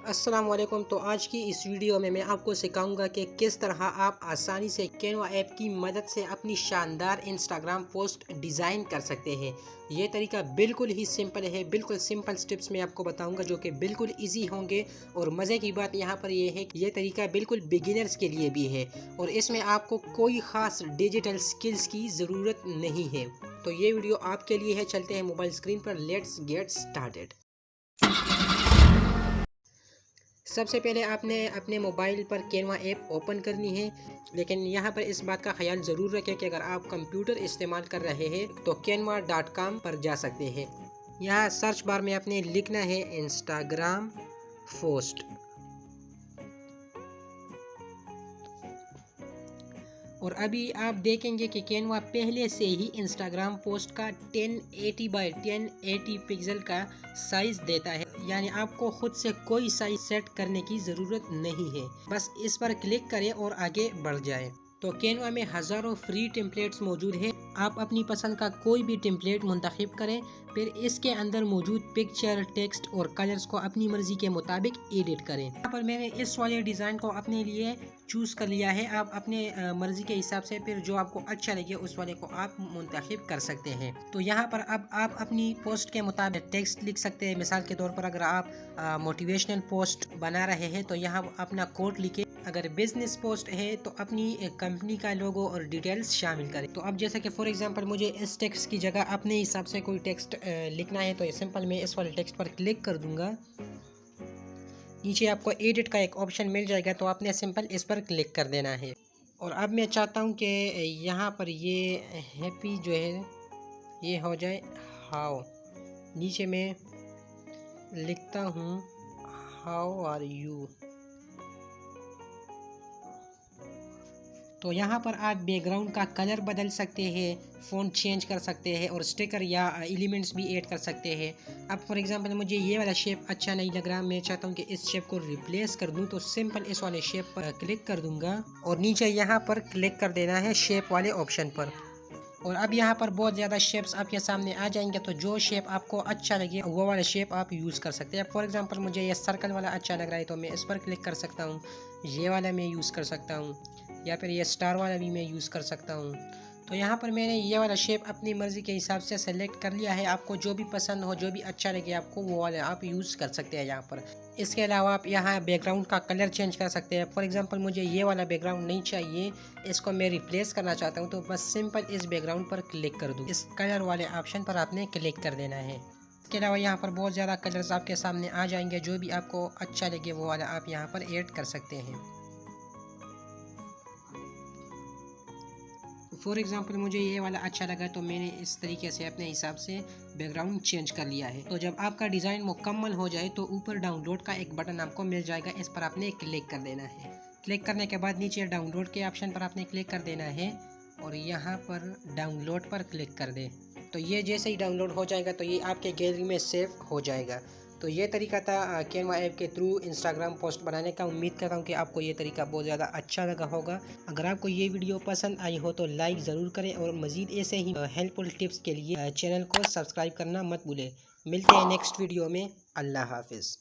अस्सलाम वालेकुम। तो आज की इस वीडियो में मैं आपको सिखाऊंगा कि किस तरह आप आसानी से कैनवा ऐप की मदद से अपनी शानदार इंस्टाग्राम पोस्ट डिज़ाइन कर सकते हैं। ये तरीका बिल्कुल ही सिंपल है, बिल्कुल सिंपल स्टेप्स में आपको बताऊंगा जो कि बिल्कुल इजी होंगे। और मज़े की बात यहाँ पर यह है कि ये तरीका बिल्कुल बिगिनर्स के लिए भी है और इसमें आपको कोई ख़ास डिजिटल स्किल्स की ज़रूरत नहीं है। तो ये वीडियो आपके लिए है। चलते हैं मोबाइल स्क्रीन पर, लेट्स गेट स्टार्टेड। सबसे पहले आपने अपने मोबाइल पर कैनवा ऐप ओपन करनी है, लेकिन यहाँ पर इस बात का ख्याल ज़रूर रखें कि अगर आप कंप्यूटर इस्तेमाल कर रहे हैं तो canva.com पर जा सकते हैं। यहाँ सर्च बार में आपने लिखना है इंस्टाग्राम पोस्ट और अभी आप देखेंगे कि कैनवा पहले से ही इंस्टाग्राम पोस्ट का 1080 बाय 1080 पिक्सल का साइज़ देता है, यानी आपको खुद से कोई साइज सेट करने की ज़रूरत नहीं है। बस इस पर क्लिक करें और आगे बढ़ जाएं। तो कैनवा में हज़ारों फ्री टेम्पलेट्स मौजूद हैं। आप अपनी पसंद का कोई भी टेम्पलेट मुंतखब करें, फिर इसके अंदर मौजूद पिक्चर, टेक्स्ट और कलर्स को अपनी मर्ज़ी के मुताबिक एडिट करें। यहाँ पर मैंने इस वाले डिज़ाइन को अपने लिए चूज़ कर लिया है। आप अपने मर्ज़ी के हिसाब से फिर जो आपको अच्छा लगे उस वाले को आप मुंतखब कर सकते हैं। तो यहाँ पर अब आप अपनी पोस्ट के मुताबिक टेक्स्ट लिख सकते हैं। मिसाल के तौर पर अगर आप मोटिवेशनल पोस्ट बना रहे हैं तो यहाँ अपना कोड लिखें। अगर बिजनेस पोस्ट है तो अपनी कंपनी का लोगो और डिटेल्स शामिल करें। तो अब जैसे कि फॉर एग्जांपल मुझे इस टेक्स्ट की जगह अपने हिसाब से कोई टेक्स्ट लिखना है तो सिंपल मैं इस वाले टेक्स्ट पर क्लिक कर दूंगा। नीचे आपको एडिट का एक ऑप्शन मिल जाएगा, तो आपने सिंपल इस पर क्लिक कर देना है। और अब मैं चाहता हूँ कि यहाँ पर ये हैप्पी जो है ये हो जाए हाउ। नीचे मैं लिखता हूँ हाउ आर यू। तो यहाँ पर आप बैकग्राउंड का कलर बदल सकते हैं, फ़ॉन्ट चेंज कर सकते हैं और स्टिकर या एलिमेंट्स भी ऐड कर सकते हैं। अब फॉर एग्जांपल मुझे ये वाला शेप अच्छा नहीं लग रहा, मैं चाहता हूँ कि इस शेप को रिप्लेस कर दूँ, तो सिंपल इस वाले शेप पर क्लिक कर दूँगा और नीचे यहाँ पर क्लिक कर देना है शेप वाले ऑप्शन पर। और अब यहाँ पर बहुत ज़्यादा शेप्स आपके सामने आ जाएंगे, तो जो शेप आपको अच्छा लगे वो वाला शेप आप यूज़ कर सकते हैं। फॉर एग्जांपल मुझे ये सर्कल वाला अच्छा लग रहा है तो मैं इस पर क्लिक कर सकता हूँ। ये वाला मैं यूज़ कर सकता हूँ या फिर ये स्टार वाला भी मैं यूज़ कर सकता हूँ। तो यहाँ पर मैंने ये वाला शेप अपनी मर्ज़ी के हिसाब से सेलेक्ट कर लिया है। आपको जो भी पसंद हो, जो भी अच्छा लगे आपको, वो वाला आप यूज़ कर सकते हैं यहाँ पर। इसके अलावा आप यहाँ बैकग्राउंड का कलर चेंज कर सकते हैं। फॉर एग्जांपल मुझे ये वाला बैकग्राउंड नहीं चाहिए, इसको मैं रिप्लेस करना चाहता हूँ, तो बस सिंपल इस बैकग्राउंड पर क्लिक कर दूँ। इस कलर वाले ऑप्शन पर आपने क्लिक कर देना है। इसके अलावा यहाँ पर बहुत ज़्यादा कलर्स आपके सामने आ जाएंगे, जो भी आपको अच्छा लगे वो वाला आप यहाँ पर ऐड कर सकते हैं। फॉर एग्जांपल मुझे ये वाला अच्छा लगा तो मैंने इस तरीके से अपने हिसाब से बैकग्राउंड चेंज कर लिया है। तो जब आपका डिज़ाइन मुकम्मल हो जाए तो ऊपर डाउनलोड का एक बटन आपको मिल जाएगा, इस पर आपने क्लिक कर देना है। क्लिक करने के बाद नीचे डाउनलोड के ऑप्शन पर आपने क्लिक कर देना है और यहाँ पर डाउनलोड पर क्लिक कर दें। तो ये जैसे ही डाउनलोड हो जाएगा तो ये आपके गैलरी में सेव हो जाएगा। तो ये तरीका था कैनवा ऐप के थ्रू इंस्टाग्राम पोस्ट बनाने का। उम्मीद करता हूँ कि आपको ये तरीका बहुत ज़्यादा अच्छा लगा होगा। अगर आपको ये वीडियो पसंद आई हो तो लाइक ज़रूर करें और मज़ीद ऐसे ही हेल्पफुल टिप्स के लिए चैनल को सब्सक्राइब करना मत भूलें। मिलते हैं नेक्स्ट वीडियो में। अल्लाह हाफिज़।